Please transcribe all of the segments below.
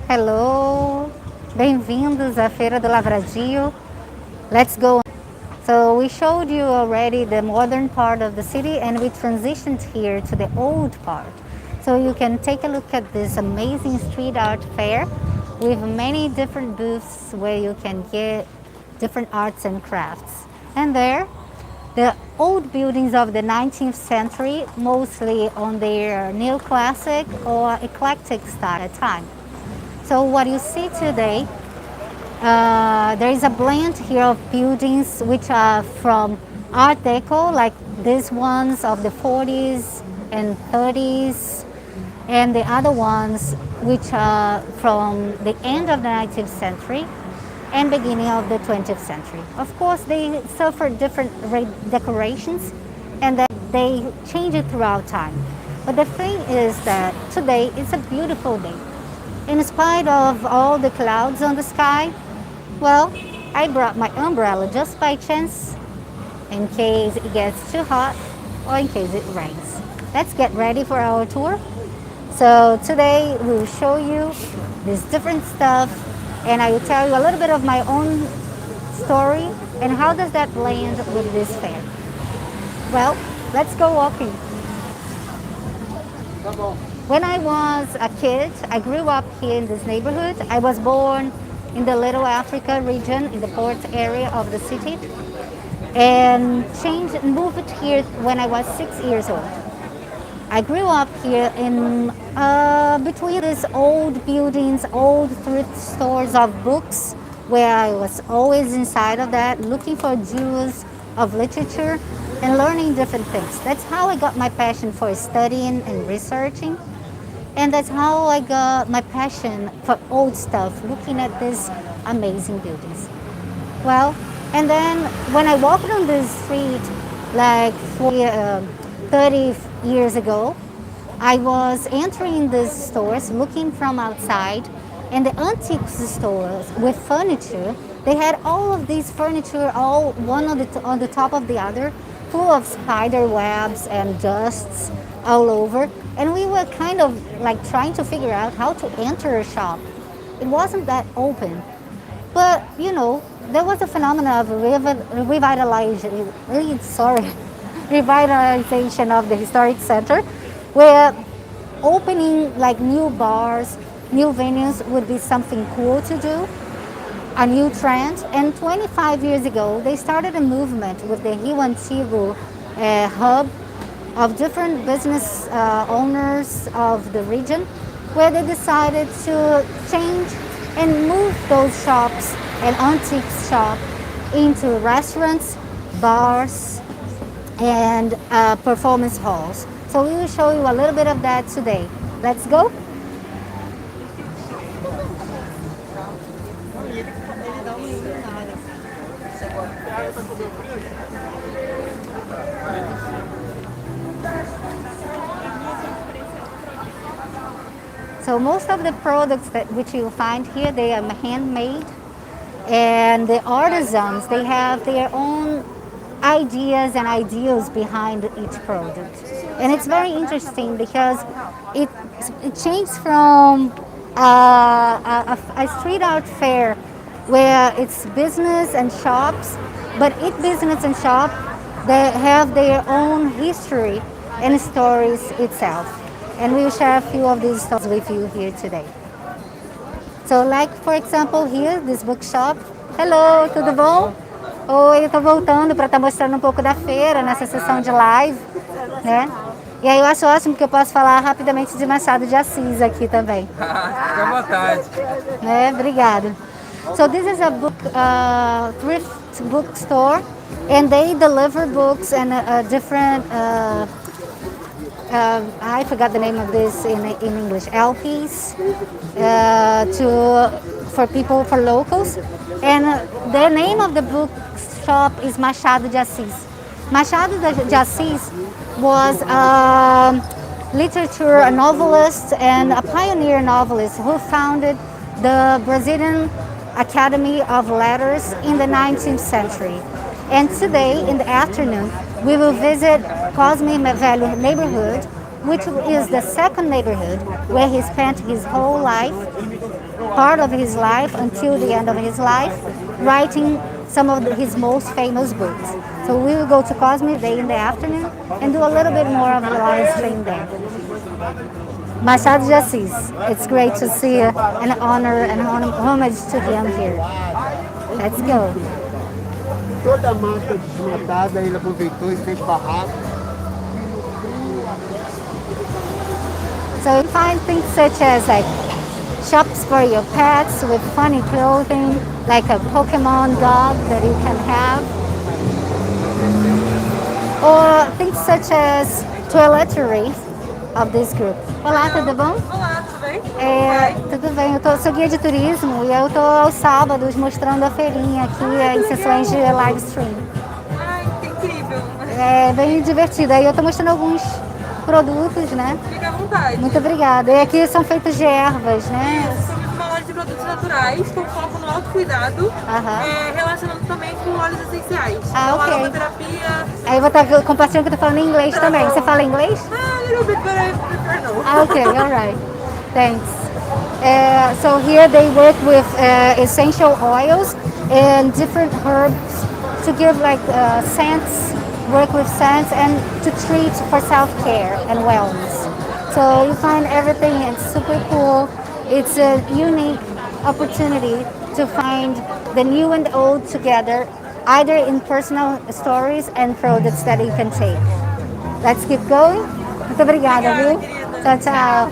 Hello, bem-vindos à Feira do Lavradio. Let's go. So we showed you already the modern part of the city and we transitioned here to the old part. So you can take a look at this amazing street art fair with many different booths where you can get different arts and crafts. And there, the old buildings of the 19th century, mostly on their neoclassic or eclectic style at time. So what you see today, there is a blend here of buildings which are from Art Deco, like these ones of the 40s and 30s, and the other ones which are from the end of the 19th century and beginning of the 20th century. Of course, they suffer different decorations and that they change it throughout time. But the thing is that today is a beautiful day. In spite of all the clouds on the sky, well, I brought my umbrella just by chance in case it gets too hot or in case it rains. Let's get ready for our tour. So today we'll show you this different stuff and I will tell you a little bit of my own story and how does that blend with this fair. Well, let's go walking. When I was a kid, I grew up here in this neighborhood. I was born in the Little Africa region, in the port area of the city, and moved here when I was 6 years old. I grew up here in between these old buildings, old thrift stores of books, where I was always inside of that, looking for jewels of literature and learning different things. That's how I got my passion for studying and researching. And that's how I got my passion for old stuff, looking at these amazing buildings. Well, and then when I walked on this street like 30 years ago, I was entering these stores looking from outside, and the antiques stores with furniture, they had all of these furniture, all one on the top of the other, full of spider webs and dusts all over. And we were kind of like trying to figure out how to enter a shop. It wasn't that open. But, you know, there was a phenomenon of revitalization of the historic center, where opening like new bars, new venues would be something cool to do, a new trend. And 25 years ago, they started a movement with the Rio Antigo hub of different business owners of the region, where they decided to change and move those shops and antiques shop into restaurants, bars, and performance halls. So we will show you a little bit of that today. Let's go. So most of the products which you'll find here, they are handmade, and the artisans, they have their own ideas and ideals behind each product. And it's very interesting because it changed from a street art fair where it's business and shops, but each business and shop, they have their own history and stories itself. And we will share a few of these stories with you here today. So like, for example, here, this bookshop. Hello, tudo bom? Oi, eu estou voltando para estar mostrando um pouco da feira nessa sessão de live, né? E aí eu acho ótimo que eu posso falar rapidamente de Machado de Assis aqui também. Fica à vontade. Né? Obrigada. So this is a book thrift bookstore, and they deliver books and different. I forgot the name of this in English. LPs for locals, and the name of the bookshop is Machado de Assis. Machado de Assis was a a novelist, and a pioneer novelist who founded the Brazilian Academy of Letters in the 19th century. And today, in the afternoon, we will visit Cosme Velho neighborhood, which is the second neighborhood where he spent his whole life. part of his life until the end of his life, writing some of his most famous books. So we will go to Cosmic Day in the afternoon and do a little bit more of the live stream there. Machado de Assis. It's great to see an honor and homage to him here. Let's go. Toda a massa desmatada, ele aproveitou e fez barraco. So you find things such as like shops for your pets with funny clothing, like a Pokemon dog that you can have. Or things such as toiletries of this group. Olá, tudo bom? Olá, tudo bem? Tudo bem, eu sou guia de turismo e eu estou aos sábados mostrando a feirinha aqui em sessões de live stream. Ai, que incrível! É bem divertido. Aí eu estou mostrando alguns produtos, né? Fica à vontade. Muito obrigada. E aqui são feitos de ervas, né? Somos uma loja de produtos naturais com foco no autocuidado, relacionando também com óleos essenciais. Ok. Aromaterapia. Aí eu vou estar compartilhando que eu tô falando em inglês também. Você fala inglês? A little bit, but I prefer no. Okay, all right. Thanks. So here they work with essential oils and different herbs to give like scents, work with scents and to treat for self-care and wellness. So you find everything, it's super cool. It's a unique opportunity to find the new and old together, either in personal stories and products that you can take. Let's keep going. Muito obrigada, viu? Tchau, tchau.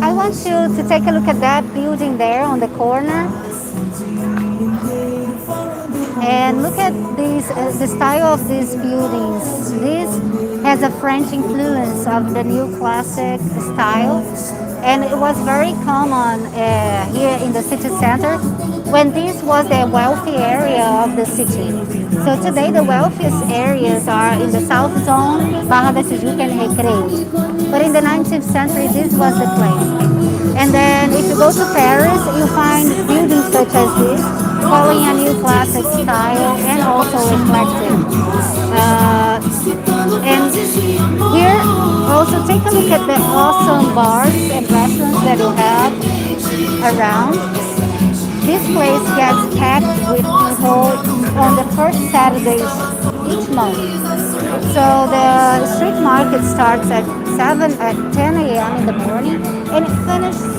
I want you to take a look at that building there on the corner. And look at these, the style of these buildings. This has a French influence of the new classic style. And it was very common here in the city center when this was the wealthy area of the city. So today the wealthiest areas are in the South Zone, Barra da Tijuca and Recreio. But in the 19th century this was the place. And then if you go to Paris, you find buildings such as this, following a new classic style and also eclectic. And here, also take a look at the awesome bars and restaurants that you have around. This place gets packed with people on the first Saturdays each month. So the street market starts at 10 a.m. in the morning and it finishes,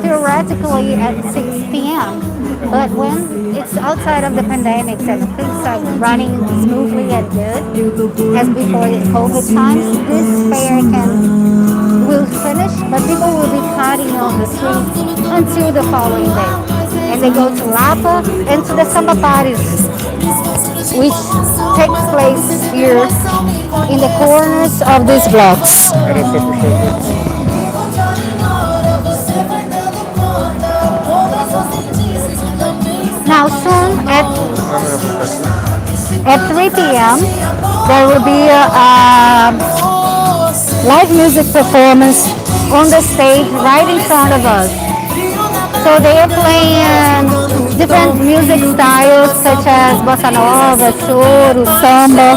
theoretically at 6 p.m. But when it's outside of the pandemic and things are running smoothly and good, as before the COVID times, this fair will finish, but people will be partying on the streets until the following day. And they go to Lapa and to the samba parties, which takes place here in the corners of these blocks. Now soon at 3 p.m. there will be a live music performance on the stage right in front of us. So they are playing different music styles such as bossa nova, choro, samba.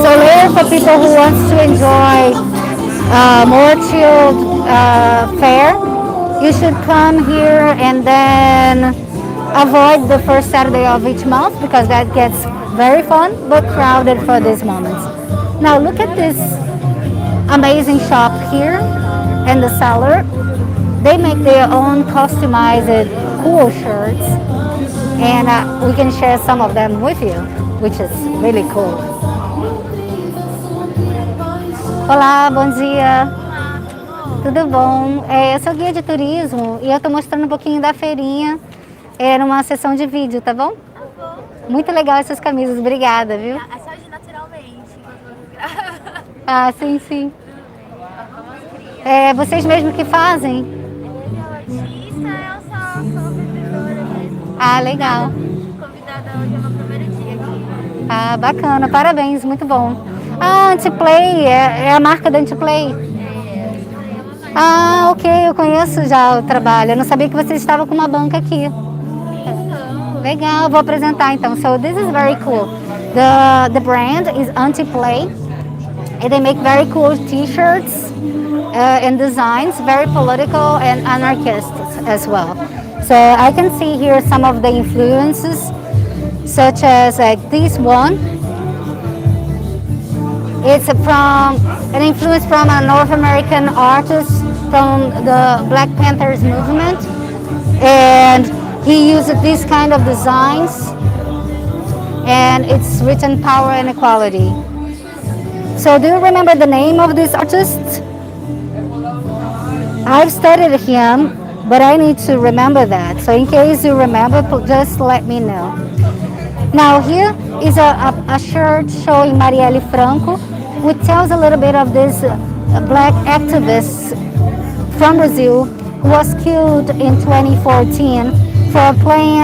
So later for people who want to enjoy more chilled fare, you should come here and then avoid the first Saturday of each month because that gets very fun but crowded for these moments. Now look at this amazing shop here and the seller. They make their own customized cool shirts and we can share some of them with you, which is really cool. Olá, bom dia. Tudo bom? Eu sou guia de turismo e eu estou mostrando um pouquinho da feirinha numa sessão de vídeo, tá bom? Tá bom. Muito legal essas camisas, obrigada, viu? É só de naturalmente. Ah, sim, sim. Vocês mesmos que fazem? artista, eu sou vendedora mesmo. Ah, legal. Convidada hoje é meu primeiro dia aqui. Ah, bacana, parabéns, muito bom. Ah, Antiplay, é a marca da Antiplay. Ah, ok, eu conheço já o trabalho. Eu não sabia que você estava com uma banca aqui. Legal, vou apresentar então. So this is very cool. The brand is Antiplay. And they make very cool t-shirts and designs, very political and anarchist as well. So I can see here some of the influences, such as like this one. It's from an influence from a North American artist from the Black Panther Movement, and he used these kind of designs, and it's written power and equality. So do you remember the name of this artist? I've studied him, but I need to remember that. So in case you remember, just let me know. Now here is a shirt showing Marielle Franco, which tells a little bit of this black activist from Brazil who was killed in 2014 for playing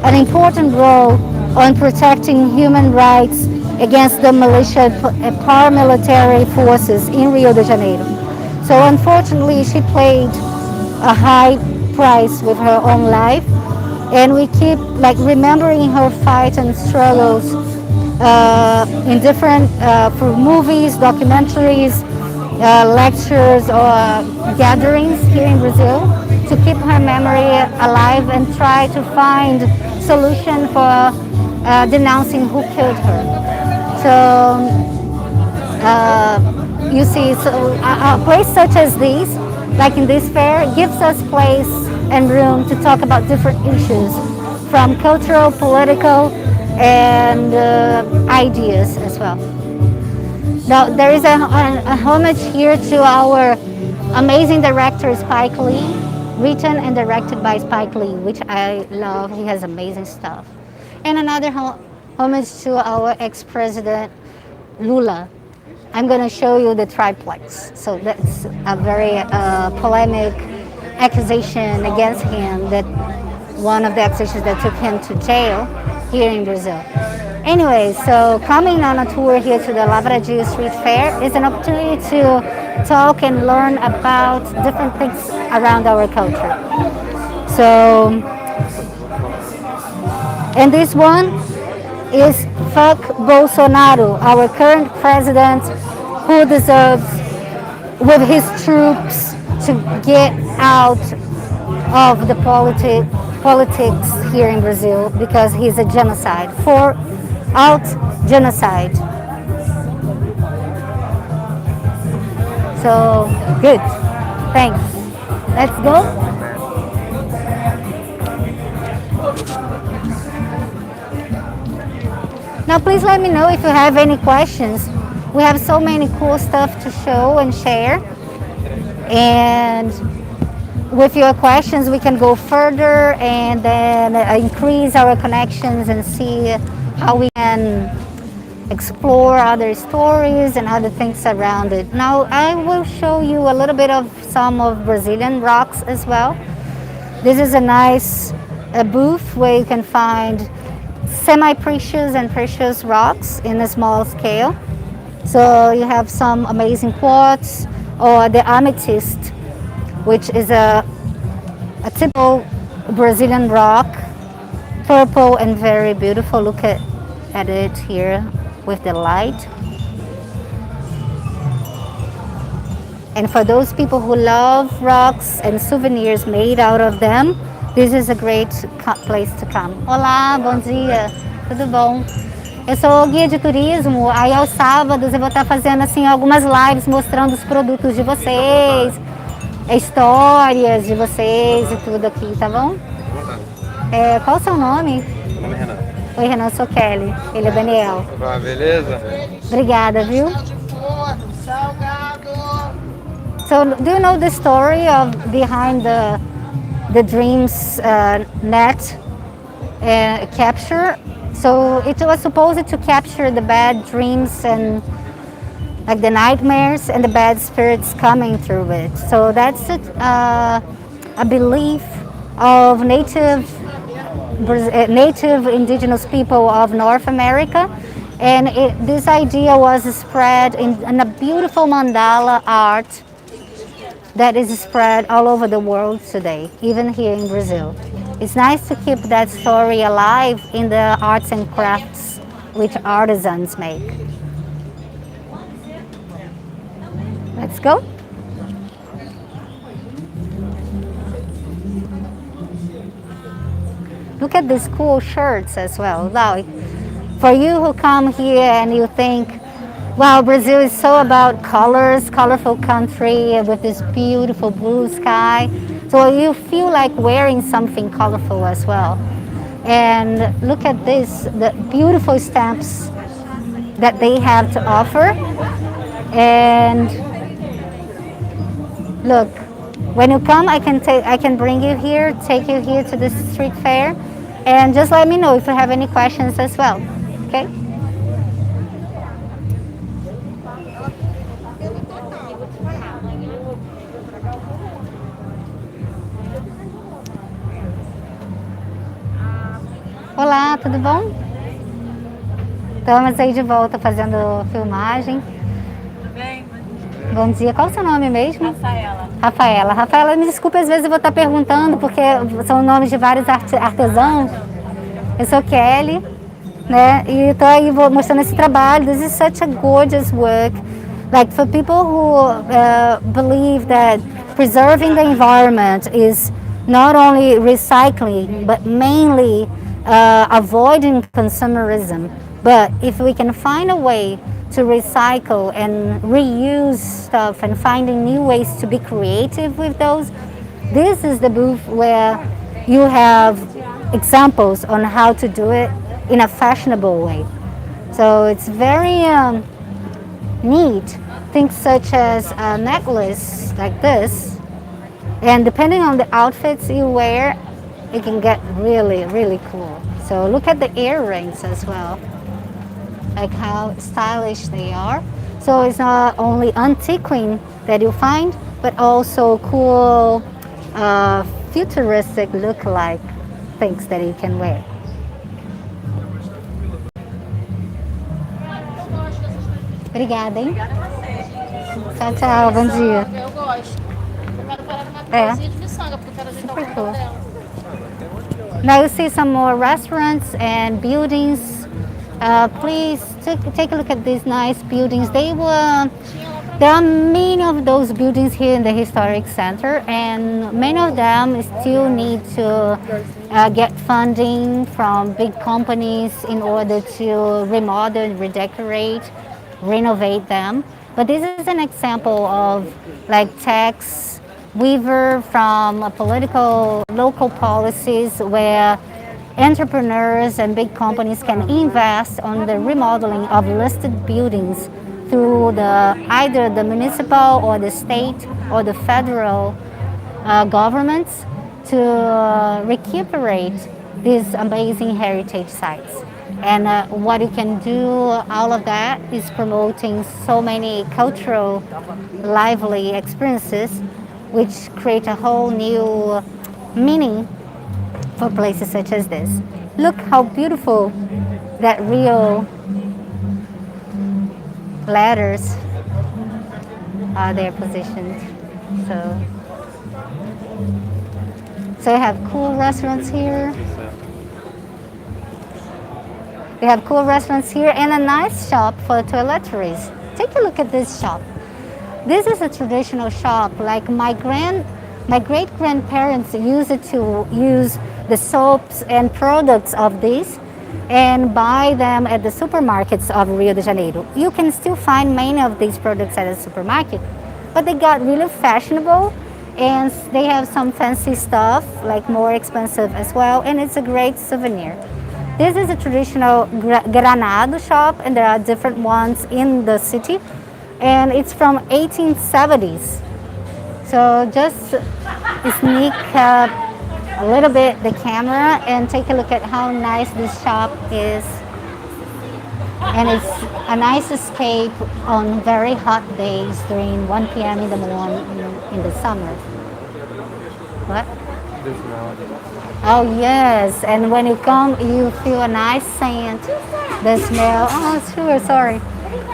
an important role on protecting human rights against the militia and paramilitary forces in Rio de Janeiro. So unfortunately, she paid a high price with her own life, and we keep like remembering her fight and struggles in different for movies, documentaries, lectures, or gatherings here in Brazil to keep her memory alive and try to find solution for denouncing who killed her. So you see, so a place such as this, like in this fair, gives us place and room to talk about different issues, from cultural, political, and ideas as well. Now, there is a homage here to our amazing director, Spike Lee, written and directed by Spike Lee, which I love. He has amazing stuff. And another homage to our ex-president, Lula. I'm going to show you the triplex. So that's a very polemic accusation against him, that one of the accusations that took him to jail here in Brazil. Anyway, so coming on a tour here to the Lavradio Street Fair is an opportunity to talk and learn about different things around our culture. So, and this one is Fuck Bolsonaro, our current president, who deserves, with his troops, to get out of the politics here in Brazil, because he's a genocide. For out genocide. So good. Thanks. Let's go. Now please let me know if you have any questions. We have so many cool stuff to show and share. And with your questions, we can go further and then increase our connections and see how we can explore other stories and other things around it. Now I will show you a little bit of some of Brazilian rocks as well. This is a nice booth where you can find semi-precious and precious rocks in a small scale. So you have some amazing quartz, or the amethyst, which is a typical Brazilian rock, purple and very beautiful. Look at it here with the light. And for those people who love rocks and souvenirs made out of them, this is a great place to come. Olá, bom dia, tudo bom? Eu sou guia de turismo, aí aos sábados eu vou estar fazendo assim algumas lives mostrando os produtos de vocês, histórias de vocês e tudo aqui, tá bom? Qual o seu nome? Meu nome é Renan. Oi, Renan, eu sou Kelly. Ele é Daniel. Ah, beleza? Obrigada, viu? So, do you know the story of behind the dreams net capture? So it was supposed to capture the bad dreams and like the nightmares and the bad spirits coming through it. So that's a belief of native indigenous people of North America, and this idea was spread in a beautiful mandala art that is spread all over the world today, even here in Brazil. It's nice to keep that story alive in the arts and crafts which artisans make. Let's go. Look at these cool shirts as well. Now, for you who come here and you think, wow, Brazil is so about colors, colorful country with this beautiful blue sky. So you feel like wearing something colorful as well. And look at this, the beautiful stamps that they have to offer. And look, when you come, I can bring you here, take you here to the street fair, and just let me know if you have any questions as well. Okay? Olá, tudo bom? Estamos aí de volta fazendo filmagem. Tudo bem? Bom dia. Qual o seu nome mesmo? Rafaela. Rafaela. Rafaela, me desculpe, às vezes eu vou estar perguntando, porque são nomes de vários artesãos. Eu sou Kelly, né? E estou aí mostrando esse trabalho. This is such a gorgeous work. Like for people who believe that preserving the environment is not only recycling, but mainly avoiding consumerism. But if we can find a way to recycle and reuse stuff and finding new ways to be creative with those, this is the booth where you have examples on how to do it in a fashionable way. So it's very neat. Things such as a necklace like this, and depending on the outfits you wear, it can get really, really cool. So look at the earrings as well, like how stylish they are. So it's not only antiquing that you find, but also cool, futuristic look-like things that you can wear. Obrigada, hein? Tchau, tchau. Bom dia. Eu gosto. Eu quero parar numa coisinha de miçanga, porque eu quero ajeitar o Super cabelo cool. dela. Now you see some more restaurants and buildings. Please take a look at these nice buildings. There are many of those buildings here in the historic center, and many of them still need to get funding from big companies in order to remodel, redecorate, renovate them. But this is an example of like tax weaver from political local policies where entrepreneurs and big companies can invest on the remodeling of listed buildings through either the municipal or the state or the federal governments to recuperate these amazing heritage sites. And what you can do, all of that is promoting so many cultural, lively experiences, which create a whole new meaning for places such as this. Look how beautiful that Rio letters are there positioned. So you have cool restaurants here. We have cool restaurants here and a nice shop for toiletries. Take a look at this shop. This is a traditional shop. Like my great-grandparents used to use the soaps and products of these and buy them at the supermarkets of Rio de Janeiro. You can still find many of these products at a supermarket, but they got really fashionable and they have some fancy stuff, like more expensive as well, and it's a great souvenir. This is a traditional granado shop, and there are different ones in the city, and it's from 1870s. So just sneak up a little bit the camera and take a look at how nice this shop is. And it's a nice escape on very hot days during 1 p.m. in the morning in the summer. What? Oh yes, and when you come, you feel a nice scent. The smell. Oh, sure. Sorry.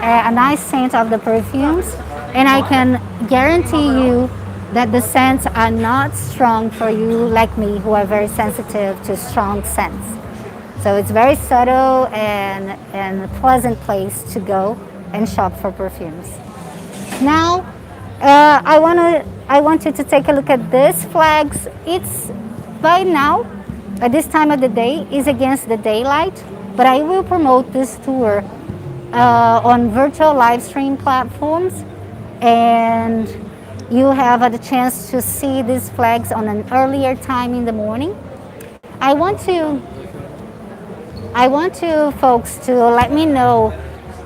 A nice scent of the perfumes, and I can guarantee you that the scents are not strong for you like me, who are very sensitive to strong scents. So it's very subtle and a pleasant place to go and shop for perfumes. Now, I want you to take a look at this flags. It's by now, at this time of the day, is against the daylight, but I will promote this tour on virtual live stream platforms, and you have the chance to see these flags on an earlier time in the morning. I want you folks to let me know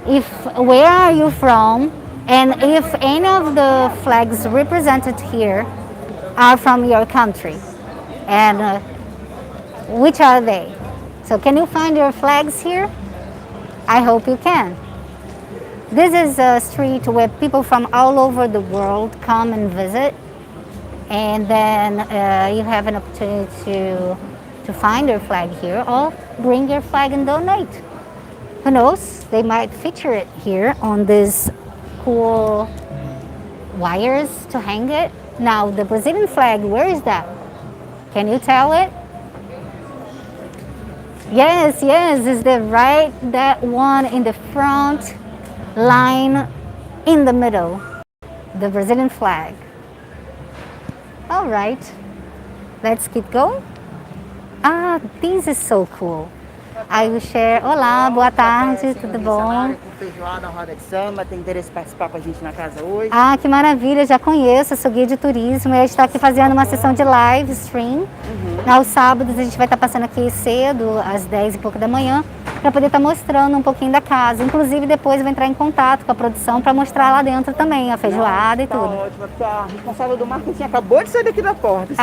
if where are you from, and if any of the flags represented here are from your country, and which are they? So can you find your flags here? I hope you can. This is a street where people from all over the world come and visit, and then you have an opportunity to find your flag here, or bring your flag and donate. Who knows, they might feature it here on these cool wires to hang it. Now the Brazilian flag, where is that? Can you tell it? Yes, it's the right, that one in the front line in the middle, the Brazilian flag. All right, let's keep going. Ah, this is so cool. I will share. Olá, boa tarde, tudo bom? Feijoada, roda de samba, tem interesse em participar com a gente na casa hoje? Ah, que maravilha, já conheço, eu sou guia de turismo e a gente está aqui fazendo uma sessão de live stream. Aos sábados a gente vai estar passando aqui cedo, às 10 e pouco da manhã, para poder estar mostrando um pouquinho da casa. Inclusive depois eu vou entrar em contato com a produção para mostrar lá dentro também a feijoada e tudo. Ótimo, porque a responsável do marketing acabou de sair daqui da porta,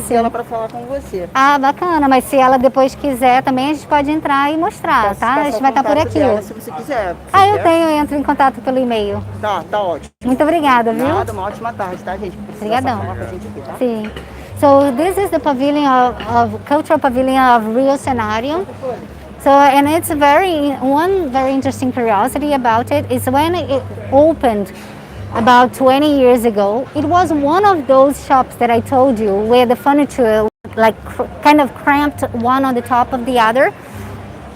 sim. Ela para falar com você. Ah, bacana, mas se ela depois quiser também a gente pode entrar e mostrar, tá? A gente vai estar por aqui. Dela, se você quiser. Eu tenho, eu entro em contato pelo e-mail. Tá ótimo. Muito obrigada, viu? Nada, uma ótima tarde, tá, gente? Obrigadão. Falar com a gente aqui, tá? Sim. So this is the pavilion of cultural pavilion of Rio de Janeiro. So, and it's one very interesting curiosity about it is when it opened about 20 years ago, it was one of those shops that I told you where the furniture like kind of cramped one on the top of the other.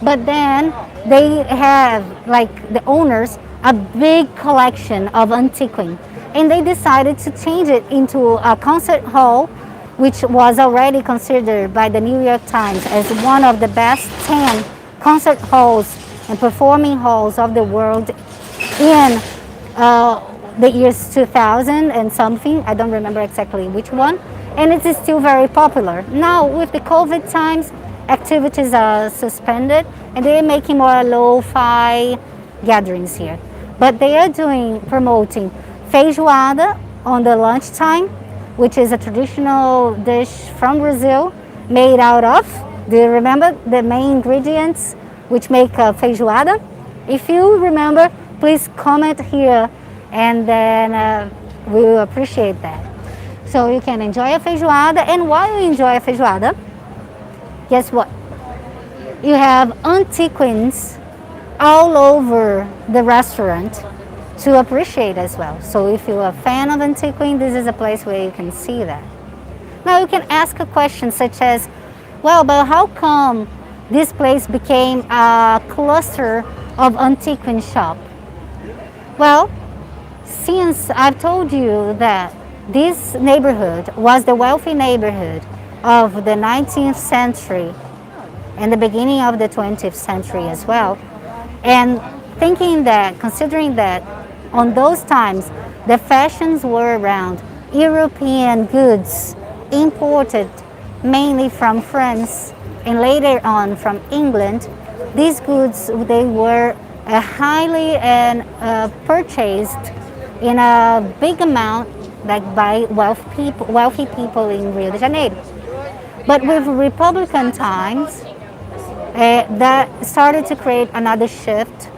But then they have, like the owners, a big collection of antiquing. And they decided to change it into a concert hall, which was already considered by the New York Times as one of the best 10 concert halls and performing halls of the world in the years 2000 and something. I don't remember exactly which one. And it is still very popular. Now, with the COVID times, activities are suspended and they are making more lo-fi gatherings here. But they are promoting feijoada on the lunchtime, which is a traditional dish from Brazil made out of, do you remember the main ingredients which make feijoada? If you remember, please comment here and then we will appreciate that. So you can enjoy a feijoada, and while you enjoy a feijoada, guess what? You have antiquins all over the restaurant to appreciate as well. So if you're a fan of antiquing, this is a place where you can see that. Now you can ask a question such as, well, but how come this place became a cluster of antiquing shop? Well, since I've told you that this neighborhood was the wealthy neighborhood of the 19th century and the beginning of the 20th century as well, and considering that on those times the fashions were around European goods imported mainly from France and later on from England, these goods, they were highly purchased in a big amount, like by wealthy people in Rio de Janeiro. But with Republican times, that started to create another shift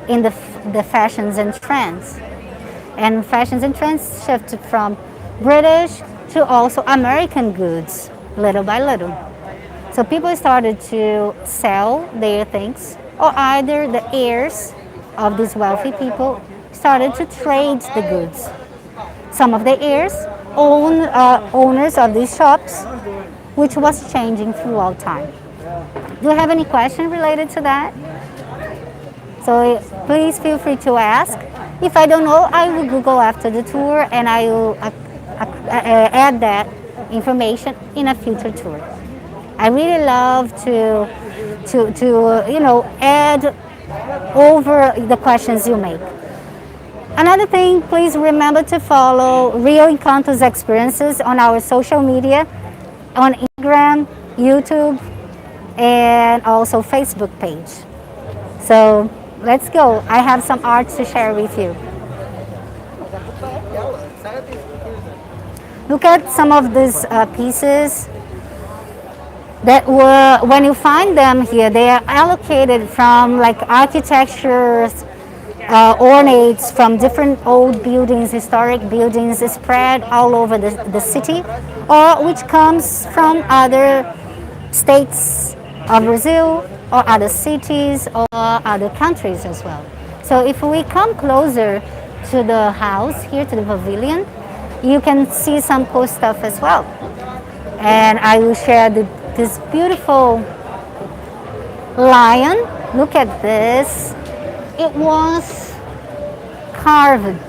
in the fashions and trends. And fashions and trends shifted from British to also American goods, little by little. So people started to sell their things, or either the heirs of these wealthy people started to trade the goods. Some of the heirs owners of these shops, which was changing throughout time. Do you have any question related to that? So please feel free to ask. If I don't know, I will Google after the tour and I will add that information in a future tour. I really love to add over the questions you make. Another thing, please remember to follow Real Encantos Experiences on our social media, on Instagram, YouTube, and also Facebook page. So let's go. I have some art to share with you. Look at some of these pieces that were, when you find them here, they are allocated from like architectures, ornates from different old buildings, historic buildings spread all over the city, or which comes from other states of Brazil or other cities or other countries as well. So if we come closer to the house here, to the pavilion, you can see some cool stuff as well. And I will share this beautiful lion. Look at this. It was carved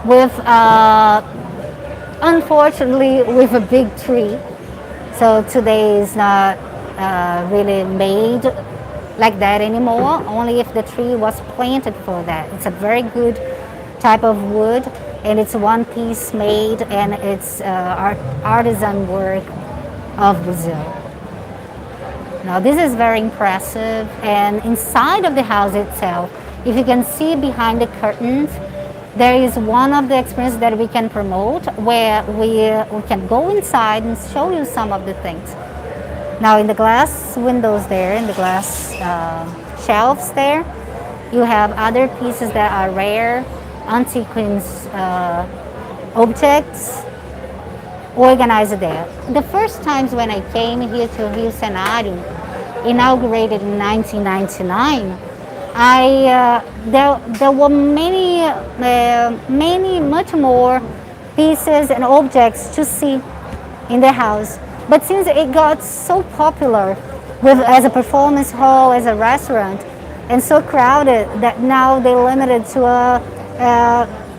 with, unfortunately, with a big tree. So today is not really made like that anymore, only if the tree was planted for that. It's a very good type of wood, and it's one piece made, and it's artisan work of Brazil. Now this is very impressive, and inside of the house itself, if you can see behind the curtains, there is one of the experiences that we can promote where we can go inside and show you some of the things. Now in the glass windows there, in the glass shelves there, you have other pieces that are rare, antiques objects organized there. The first times when I came here to Rio de Janeiro, inaugurated in 1999, there were much more pieces and objects to see in the house. But since it got so popular as a performance hall, as a restaurant, and so crowded that now they limited to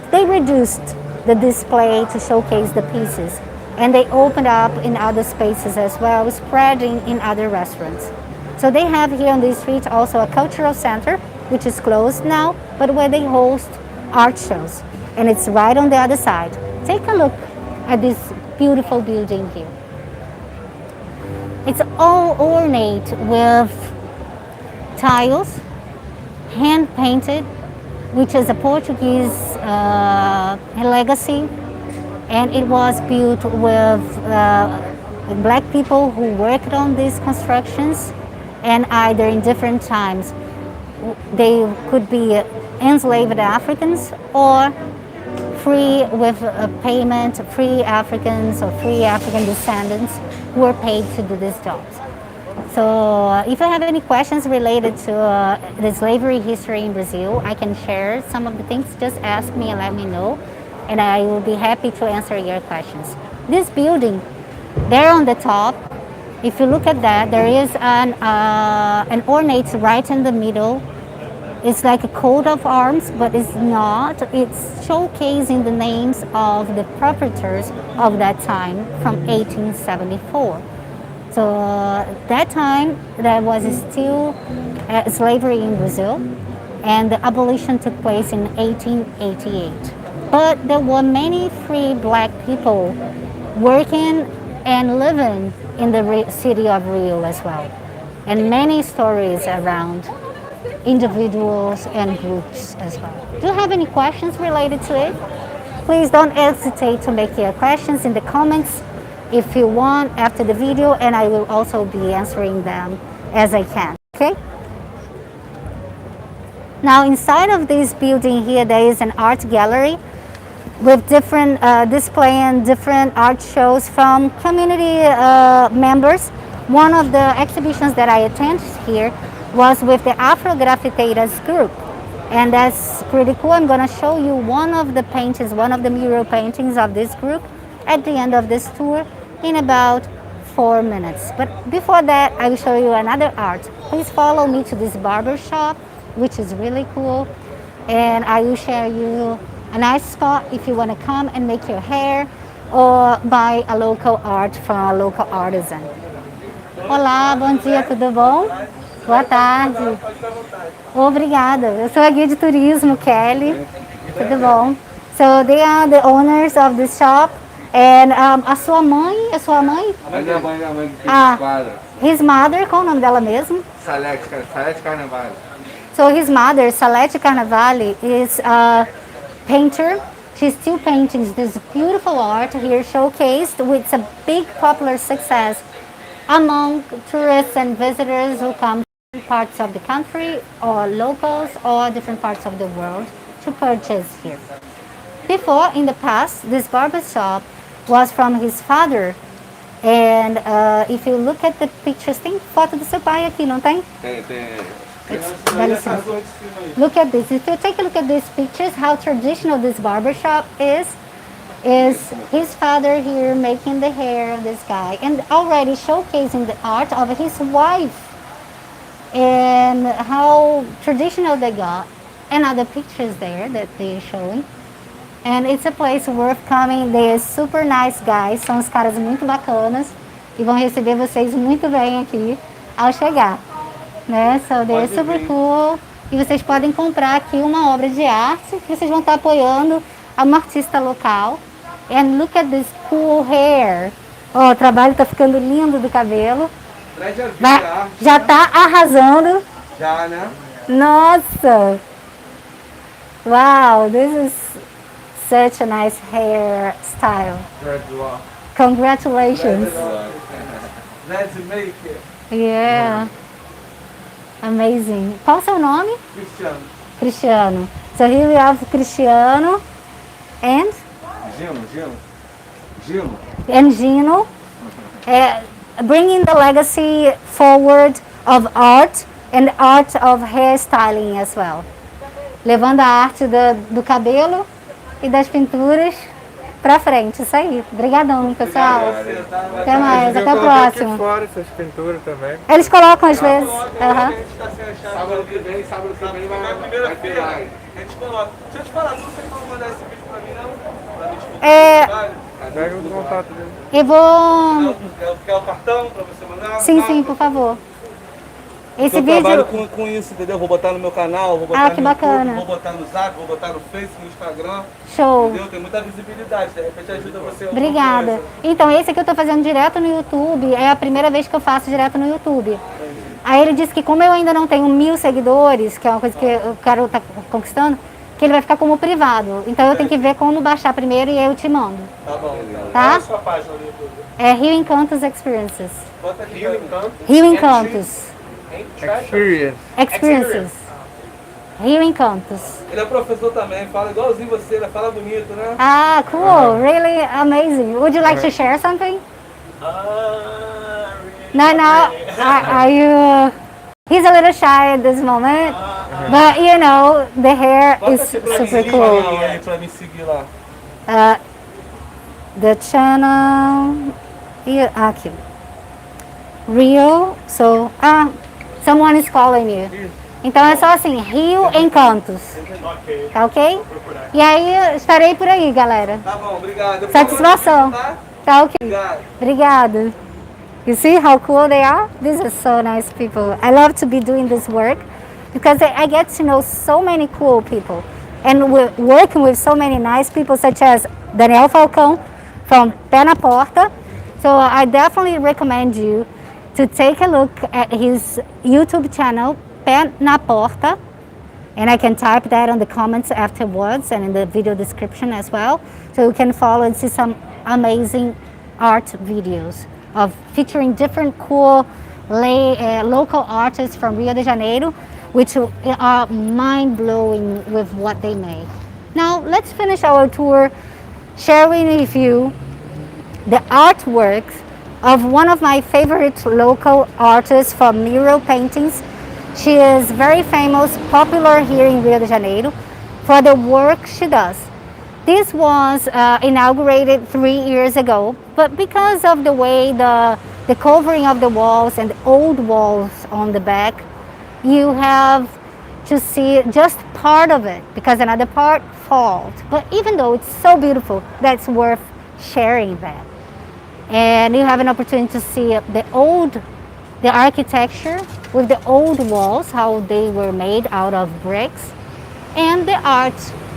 they reduced the display to showcase the pieces, and they opened up in other spaces as well, spreading in other restaurants. So they have here on this street also a cultural center, which is closed now, but where they host art shows, and it's right on the other side. Take a look at this beautiful building here. It's all ornate with tiles, hand painted, which is a Portuguese legacy, and it was built with black people who worked on these constructions, and either in different times they could be enslaved Africans or free with payment, free Africans or free African descendants who were paid to do these jobs. So if you have any questions related to the slavery history in Brazil, I can share some of the things. Just ask me and let me know, and I will be happy to answer your questions. This building, there on the top, if you look at that, there is an ornate right in the middle. It's like a coat of arms, but it's not. It's showcasing the names of the proprietors of that time from 1874. So that time, there was still slavery in Brazil, and the abolition took place in 1888. But there were many free black people working and living in the city of Rio as well, and many stories around individuals and groups as well. Do you have any questions related to it? Please don't hesitate to make your questions in the comments if you want after the video, and I will also be answering them as I can, okay? Now inside of this building here, there is an art gallery with different displaying different art shows from community members. One of the exhibitions that I attended here was with the Afro Grafiteiras group, and that's pretty cool. I'm going to show you one of the paintings, one of the mural paintings of this group at the end of this tour in about 4 minutes. But before that, I will show you another art. Please follow me to this barber shop, which is really cool, and I will share you a nice spot if you want to come and make your hair or buy a local art from a local artisan. Olá, bom dia, tudo bom? Boa tarde. Obrigada. Eu sou a guia de turismo, Kelly. Tudo bom? So they are the owners of this shop. And a sua mãe, a sua mãe? A minha mãe que fez quadra. His mother, qual o nome dela mesmo? Salete Carnevale. So his mother, Salete Carnevale, is a painter. She's still painting this beautiful art here showcased, with a big popular success among tourists and visitors who come from parts of the country or locals or different parts of the world to purchase here. Before, in the past, this barber shop was from his father. And if you look at the pictures, tem foto do seu pai aqui, não tem? Tem. Dá licença. Look at this. If you take a look at these pictures, how traditional this barber shop is his father here making the hair of this guy and already showcasing the art of his wife and how traditional they got, and other pictures there that they're showing. And it's a place worth coming. They are super nice guys, são os caras muito bacanas e vão receber vocês muito bem aqui ao chegar, né? So they're super cool. E vocês podem comprar aqui uma obra de arte que vocês vão estar apoiando a uma artista local. And look at this cool hair. Oh, o trabalho tá ficando lindo do cabelo. Já tá arrasando. Já, né? Nossa! Wow, this is such a nice hairstyle. Congratulations. Let's make it. Yeah. Amazing. Qual o seu nome? Cristiano. Cristiano. So here we have Cristiano and Gino. Bringing the legacy forward of art and art of hairstyling as well. Levando a arte do cabelo e das pinturas pra frente. Isso aí. Obrigadão, pessoal. Até mais. Até o próximo. Aqui fora essas pinturas também. Eles colocam às vezes. Sábado que vem vai ter live. A gente coloca. Deixa eu te falar, não sei como mandar esse vídeo pra mim, não? Pra mim, tipo, Pega o contato dele. Eu vou... Quer o cartão pra você mandar? Sim, por favor. Esse eu vídeo... trabalho com isso, entendeu? Vou botar no meu canal, vou botar que no bacana. YouTube, vou botar no Zap, vou botar no Facebook, no Instagram. Show. Entendeu? Tem muita visibilidade, de repente ajuda você. Obrigada. Então, esse aqui eu tô fazendo direto no YouTube, é a primeira vez que eu faço direto no YouTube. Aí ele disse que como eu ainda não tenho 1000 seguidores, que é uma coisa que o cara tá conquistando, que ele vai ficar como privado. Então eu tenho que ver como baixar primeiro e eu te mando. Tá bom. Tá? Qual é a sua página no YouTube? É Rio Encantos Experiences. Bota aqui, Rio Encantos. Rio Encantos. Experience. Rio Encantos. Ele é professor também, fala igualzinho você, ele fala bonito, né? Ah, cool. Really amazing. Would you like to share something? No. Are you... He's a little shy at this moment, but you know, the hair is super cool. Pra me seguir lá. The channel... Aqui. Rio, so... someone is calling you. Então é só assim, Rio Encantos. Tá ok? E aí, estarei por aí, galera. Tá bom, obrigado. Satisfação. Tá ok. Obrigado. Obrigada. You see how cool they are? These are so nice people. I love to be doing this work because I get to know so many cool people. And we're working with so many nice people such as Daniel Falcão from Pé na Porta. So I definitely recommend you to take a look at his YouTube channel, Pé na Porta. And I can type that on the comments afterwards and in the video description as well. So you can follow and see some amazing art videos of featuring different cool local artists from Rio de Janeiro, which are mind-blowing with what they make. Now let's finish our tour sharing with you the artworks of one of my favorite local artists for mural paintings. She is very famous, popular here in Rio de Janeiro for the work she does. This was inaugurated 3 years ago, but because of the way the covering of the walls and the old walls on the back, you have to see just part of it because another part falls. But even though it's so beautiful, that's worth sharing that. And you have an opportunity to see the architecture with the old walls, how they were made out of bricks, and the art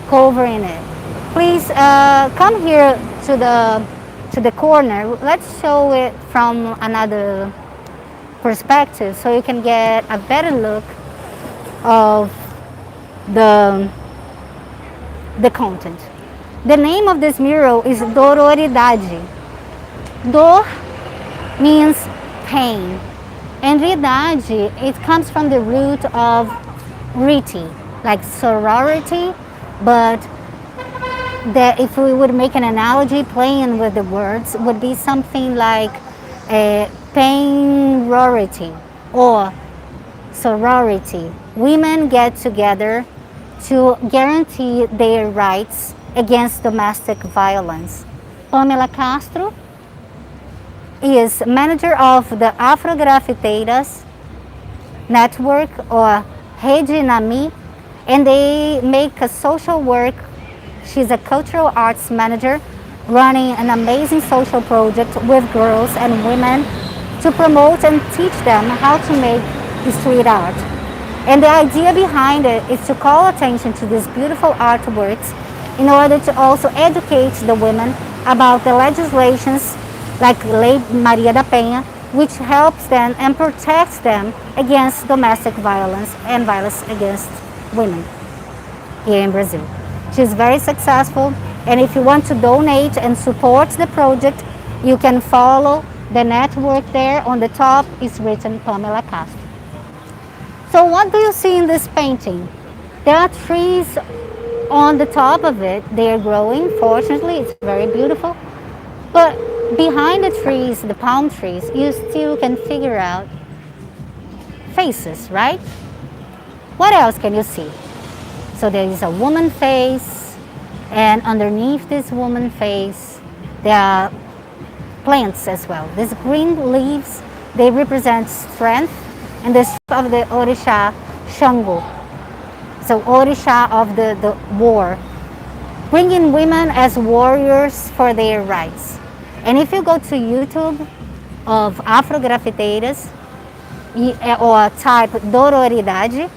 covering it. Please come here to the corner. Let's show it from another perspective so you can get a better look of the content. The name of this mural is Dororidade. Dor means pain, and ridade, it comes from the root of riti, like sorority, but that if we would make an analogy playing with the words, would be something like pain-rority or sorority. Women get together to guarantee their rights against domestic violence. Pamela Castro is manager of the Afrografiteiras network or Rede Nami, and they make a social work. She's a cultural arts manager running an amazing social project with girls and women to promote and teach them how to make street art. And the idea behind it is to call attention to these beautiful artworks in order to also educate the women about the legislations like Lei Maria da Penha, which helps them and protects them against domestic violence and violence against women here in Brazil. She's very successful, and if you want to donate and support the project, you can follow the network there. On the top is written Pamela Castro. So what do you see in this painting? There are trees on the top of it. They are growing. Fortunately, it's very beautiful. But behind the trees, the palm trees, you still can figure out faces, right? What else can you see? So there is a woman face, and underneath this woman face, there are plants as well. These green leaves, they represent strength and the strength of the Orisha Shango. So Orisha of the war, bringing women as warriors for their rights. And if you go to YouTube of Afrografiteiras or type Dororidade,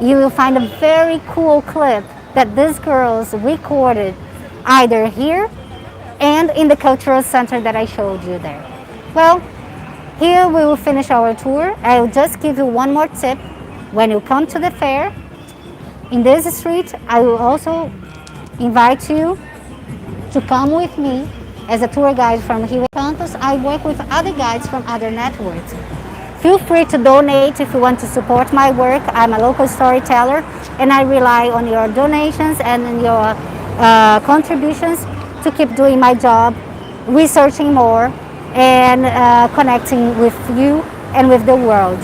you will find a very cool clip that these girls recorded either here and in the cultural center that I showed you there. Well, here we will finish our tour. I will just give you one more tip. When you come to the fair, in this street, I will also invite you to come with me as a tour guide from Rio Campus. I work with other guides from other networks. Feel free to donate if you want to support my work. I'm a local storyteller, and I rely on your donations and your contributions to keep doing my job, researching more, and connecting with you and with the world.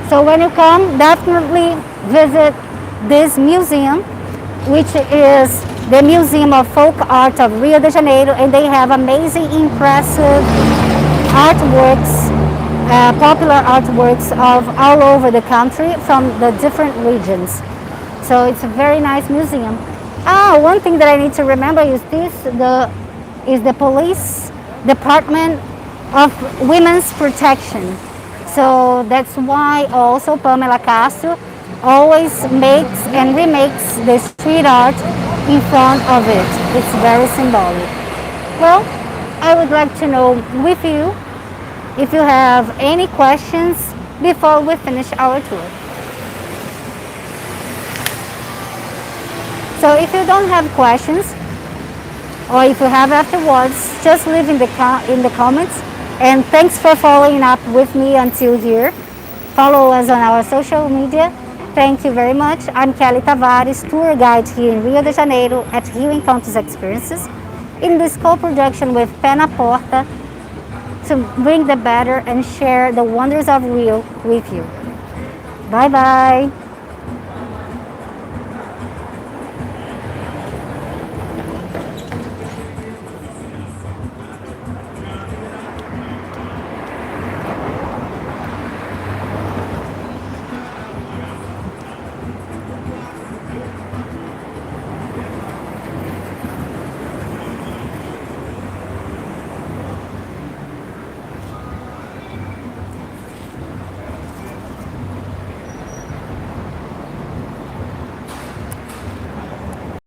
So when you come, definitely visit this museum, which is the Museum of Folk Art of Rio de Janeiro, and they have amazing, impressive artworks, popular artworks of all over the country from the different regions. So it's a very nice museum. One thing that I need to remember is the police department of women's protection. So that's why also Pamela Castro always makes and remakes the street art in front of it. It's very symbolic. Well, I would like to know with you if you have any questions before we finish our tour. So if you don't have questions, or if you have afterwards, just leave in the comments. And thanks for following up with me until here. Follow us on our social media Thank you very much. I'm Kelly Tavares, tour guide here in Rio de Janeiro at Rio Encounters Experiences in this co-production with Pena Porta to bring the better and share the wonders of Rio with you. Bye-bye.